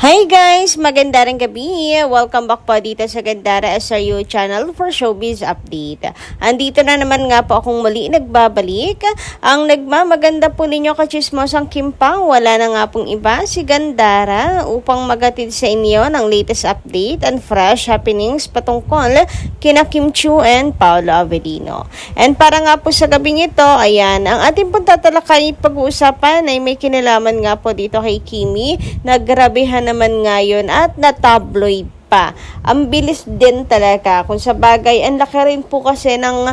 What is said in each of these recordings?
Hi guys! Maganda rin gabi! Welcome back po dito sa Gandara SRU channel for showbiz update. Andito na naman nga po akong muli nagbabalik. Ang nagmamaganda po ninyo kachismosang Kim Pao, wala na nga pong iba si Gandara upang magatid sa inyo ng latest update and fresh happenings patungkol kina Kim Chiu and Paolo Avellino. And para nga po sa gabing ito, ayan, ang ating pong tatalakay pag-uusapan ay may kinalaman nga po dito kay Kimi. Naggrabehan naman ngayon at na-tabloid pa. Ang bilis din talaga. Kung sa bagay, ang laki rin po kasi ng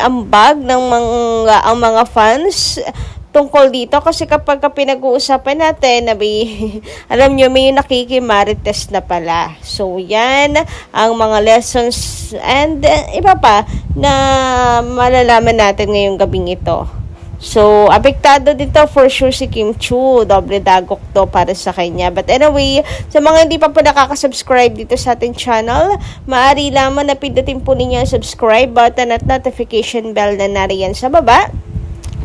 ambag ng ang mga fans tungkol dito kasi kapag pinag-uusapan natin na alam nyo, may nakikimarites na pala. So, yan ang mga lessons and iba pa na malalaman natin ngayong gabing ito. So, apektado dito for sure si Kim Chiu. Doble dagok to para sa kanya. But anyway, sa mga hindi pa po nakaka-subscribe dito sa ating channel, maaari lamang na pindutin po ninyo ang subscribe button at notification bell na nariyan sa baba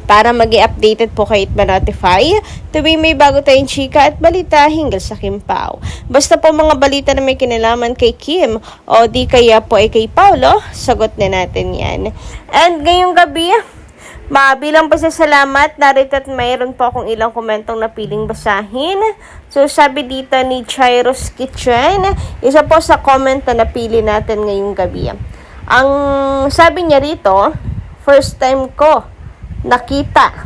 para mag-i-updated po kayo at ma-notify tuwing may bago tayong chika at balita hinggil sa Kim Pao. Basta po mga balita na may kinalaman kay Kim o di kaya po ay kay Paolo, sagot na natin yan. And ngayong gabi, bilang pasasalamat, narito at mayroon po akong ilang komentong napiling basahin. So, sabi dito ni Chairos Kitchen, isa po sa comment na napili natin ngayong gabi. Ang sabi niya rito, first time ko nakita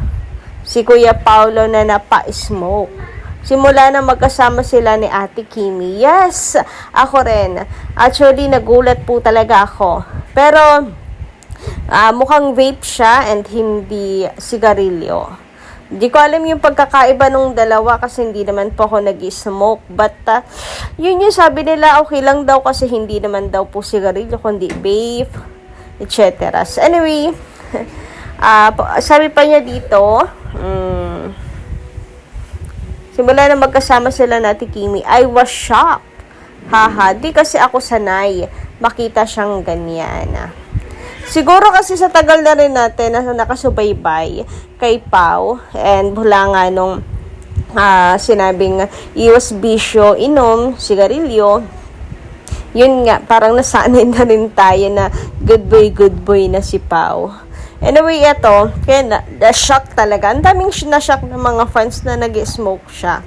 si Kuya Paolo na napa-smoke. Simula na magkasama sila ni Ate Kimi. Yes, ako rin. Actually, nagulat po talaga ako. Pero mukhang vape siya and hindi sigarilyo. Hindi ko alam yung pagkakaiba nung dalawa kasi hindi naman po ako nag-smoke. But yun yung sabi nila, okay lang daw kasi hindi naman daw po sigarilyo kundi vape, etc. So anyway, sabi pa niya dito, simula na magkasama sila na Ate Kimi, I was shocked. Haha, di kasi ako sanay makita siyang ganyan. Siguro kasi sa tagal na rin natin na nakasubaybay kay Pao and mula nga nung sinabing iwas bisyo, inom, sigarilyo, yun nga, parang nasanay na rin tayo na good boy na si Pao. Anyway, ito, kaya na-shock talaga. Ang daming na-shock ng mga fans na nag-smoke siya.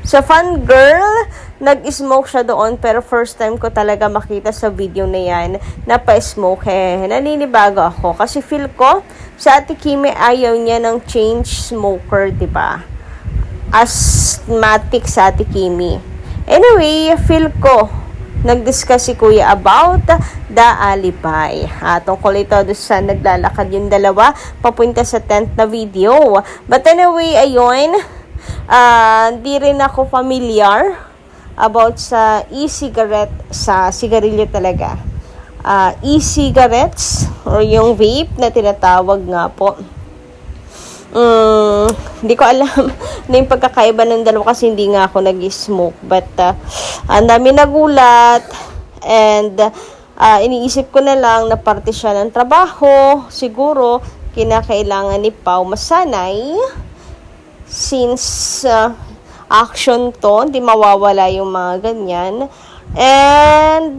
Sa fan girl, nag-smoke siya doon pero first time ko talaga makita sa video na yan na pa-smoke. Naninibago ako kasi feel ko sa Ate Kimi ayaw niya ng change smoker, diba? Asthmatic sa Ate Kimi. Anyway, feel ko nag-discuss si Kuya about the alibi. Tungkol ito doon sa naglalakad yung dalawa papunta sa tent na video. But anyway, ayun, di rin ako familiar about sa e-cigarette, sa sigarilyo talaga. E-cigarettes or yung vape na tinatawag nga po. Hindi ko alam na yung pagkakaiba ng dalawa kasi hindi nga ako nag-smoke. But ang dami nagulat and iniisip ko na lang na parte siya ng trabaho. Siguro kinakailangan ni Pao masanay since action to, hindi mawawala yung mga ganyan. And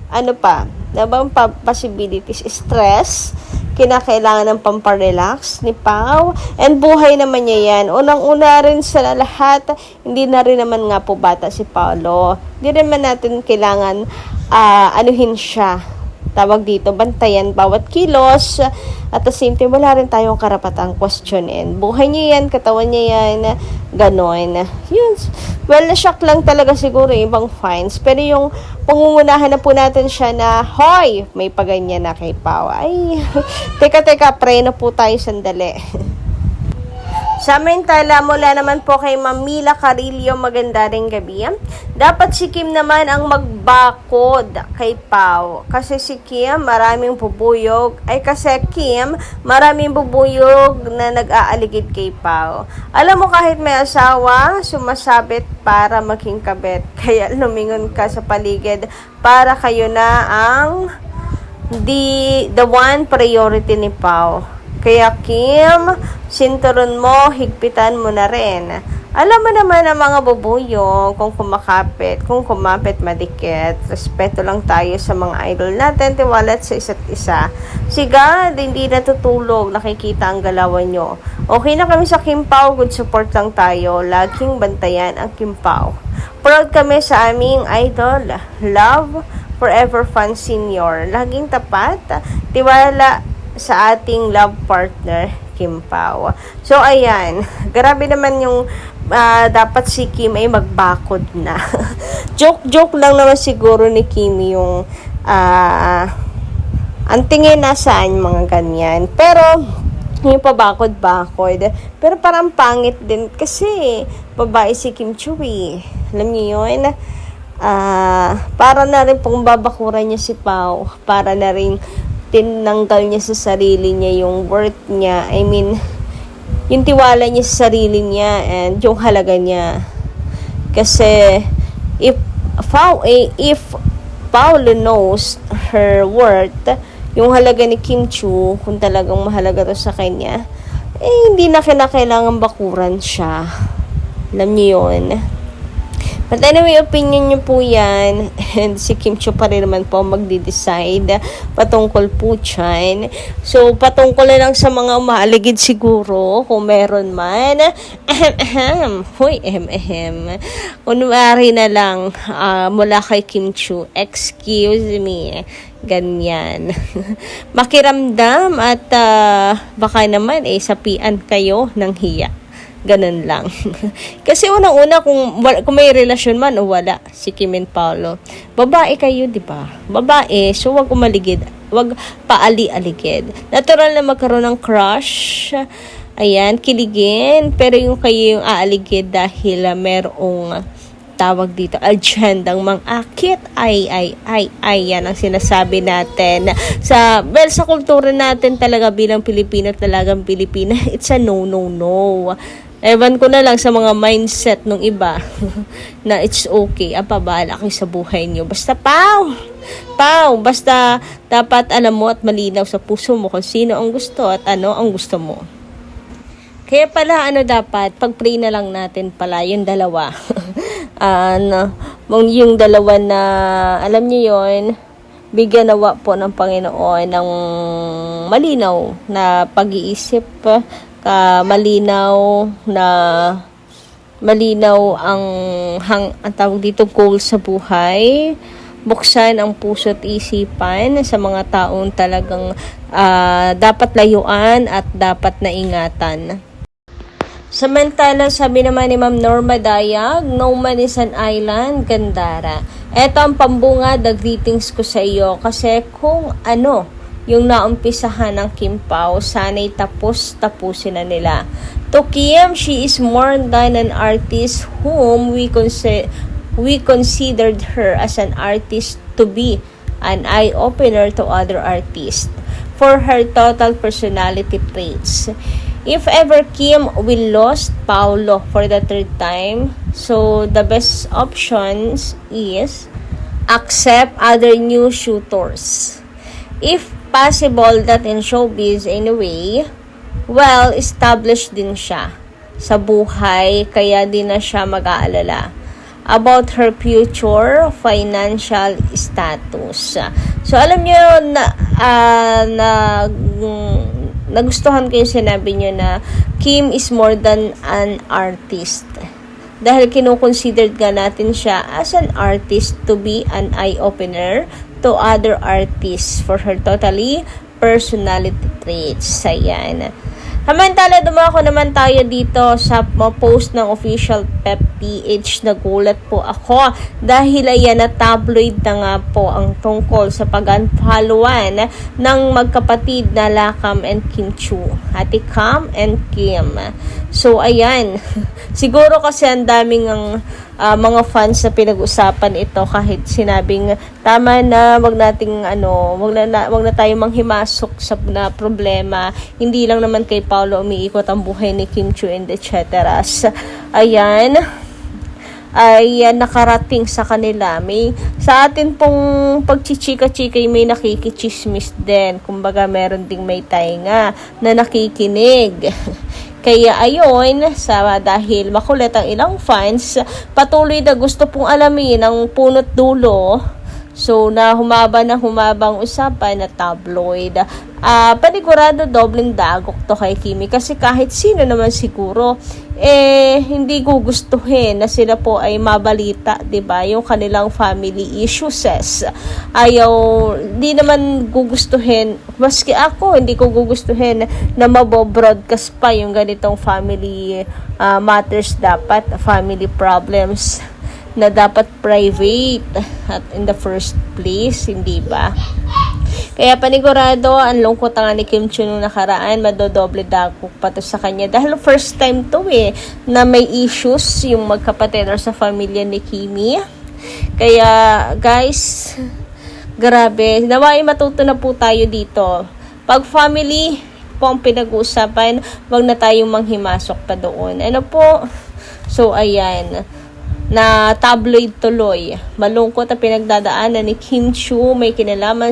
ano pa? Nabang possibilities? Stress. Kinakailangan ng pamparelax ni Pao. And buhay naman niya yan. Unang-una rin sa lahat, hindi na rin naman nga po bata si Paolo. Hindi naman natin kailangan anuhin siya. Tawag dito, bantayan bawat kilos. At the same time, wala rin tayong karapatang questionin. Buhay niya yan, katawan niya yan, ganon. Yun. Well, na-shock lang talaga siguro yung ibang fans. Pero yung pangungunahan na po natin siya na, hoy, may paganyan na kay Pao. Ay, teka, preno po tayo sandali. Samantala, mula naman po kay Mamila Carillo, maganda rin gabi. Dapat si Kim naman ang magbakod kay Pao. Kasi si Kim, maraming bubuyog. Maraming bubuyog na nag-aaligid kay Pao. Alam mo, kahit may asawa, sumasabit para maging kabet. Kaya lumingon ka sa paligid para kayo na ang the one priority ni Pao. Kaya Kim, sinturon mo, higpitan mo na rin. Alam mo naman ang mga bubuyong, kung kumapit madikit, respeto lang tayo sa mga idol natin, tiwala sa isa't isa. Si God, hindi natutulog, nakikita ang galawan nyo. Okay na kami sa Kim Pao, good support lang tayo, laging bantayan ang Kim Pao. Proud kami sa aming idol, love, forever fun senior, laging tapat, tiwala sa ating love partner, Kim Pao. So, ayan. Grabe naman yung dapat si Kim ay magbakod na. Joke lang naman siguro ni Kim yung ang tingin nasaan mga ganyan. Pero, yung pabakod-bakod. Pero parang pangit din kasi babae si Kim Chiu eh. Alam niyo yun? Para na rin pong babakuran niya si Pao. Para na rin tinanggal niya sa sarili niya yung worth niya. I mean, yung tiwala niya sa sarili niya and yung halaga niya. Kasi, if Paolo knows her worth, yung halaga ni Kim Chiu, kung talagang mahalaga to sa kanya, hindi na kailangan bakuran siya. Alam niyo yun? But anyway, opinion nyo po yan. And si Kim Chiu pa rin naman po magdi-decide patungkol po dyan. So, patungkol na lang sa mga umaaligid siguro, kung meron man. Hoy, kunwari na lang mula kay Kim Chiu. Excuse me. Ganyan. Makiramdam at baka naman sapian kayo ng hiya. Ganun lang. Kasi unang-una kung may relasyon man o wala si Kim and Paolo, babae kayo, di ba? Babae, so wag umaligid, wag paali-aligid. Natural na magkaroon ng crush. Ayan, kiligin, pero yung kayo yung aaligid dahil merong tawag dito, agendang mang-akit, yan ang sinasabi natin. Sa kultura natin talaga bilang Pilipino, talagang Pilipina, it's a no. Ewan ko na lang sa mga mindset ng iba na it's okay, bahala kayo sa buhay nyo. Basta Pao, basta dapat alam mo at malinaw sa puso mo kung sino ang gusto at ano ang gusto mo. Kaya pala dapat, pag-pray na lang natin pala yung dalawa. Yung dalawa na, alam niyo yon, bigyan nawa po ng Panginoon ng malinaw na pag-iisip, malinaw ang tawag dito, goal sa buhay. Buksan ang puso at isipan sa mga taong talagang dapat layuan at dapat naingatan. Samantala, sabi naman ni Ma'am Norma Dayag, no man is an island, Gandara. Eto ang pambungad, the greetings ko sa iyo. Kasi kung yung naumpisahan ng Kim Pao, sana'y tapusin na nila. To Kim, she is more than an artist whom we considered her as an artist to be an eye-opener to other artists for her total personality traits. If ever Kim will lost Paolo for the third time, so the best options is accept other new shooters. If possible that in showbiz anyway, well, established din siya sa buhay, kaya din na siya mag-aalala about her future financial status. So, alam niyo nagustuhan ko yung sinabi niyo na Kim is more than an artist. Dahil kinukonsidered nga natin siya as an artist to be an eye-opener to other artists for her totally personality traits. Ayan. Samantala, dumako naman tayo dito sa post ng official Pep PH. Nagulat po ako dahil ayan na tabloid na nga po ang tungkol sa pag-unfollowan ng magkapatid na Lakam and Kim Chiu. Ate Cam and Kim. So, ayan. Siguro kasi ang daming mga fans na pinag-usapan ito kahit sinabing tama na, wag na tayo manghimasok sa na problema. Hindi lang naman kay Paolo umiikot ang buhay ni Kim Chiu and etc. Ayan. Ay nakarating sa kanila. Sa atin pong pagchichika-chika may nakikichismis din. Kumbaga meron ding may tainga na nakikinig. Kaya ayon, dahil makulit ang ilang fans, patuloy na gusto pong alamin ang punot dulo. So, humabang usapan na tabloid. Panigurado dobleng dagok to kay Kimi kasi kahit sino naman siguro, hindi gugustuhin na sila po ay mabalita, 'di ba? Yung kanilang family issues. Di naman gugustuhin, maski ako, hindi ko gugustuhin na mabo-broadcast pa yung ganitong family matters, dapat family problems na dapat private at in the first place, hindi ba? Kaya panigurado, ang lungkot nga ni Kim Chiu nung nakaraan, madodoble dagok pa to sa kanya. Dahil first time to na may issues yung magkapatid or sa pamilya ni Kimi. Kaya guys, grabe, naway matuto na po tayo dito. Pag family po ang pinag-uusapan, wag na tayong manghimasok pa doon. Ano po? So ayan, na tabloid tuloy. Malungkot ang pinagdadaanan ni Kim Chiu, may kinalaman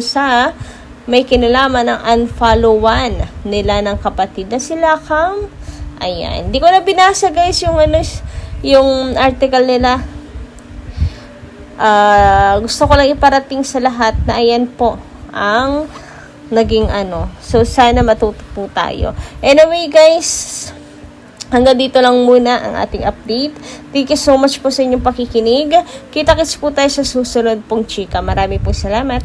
ng unfollowan nila ng kapatid na sila Kam. Ayan, hindi ko na binasa guys yung article nila. Gusto ko lang iparating sa lahat na ayan po ang naging So sana matuto po tayo. Anyway guys, hanggang dito lang muna ang ating update. Thank you so much po sa inyong pakikinig. Kita-kits po tayo sa susunod pong chika. Marami pong salamat.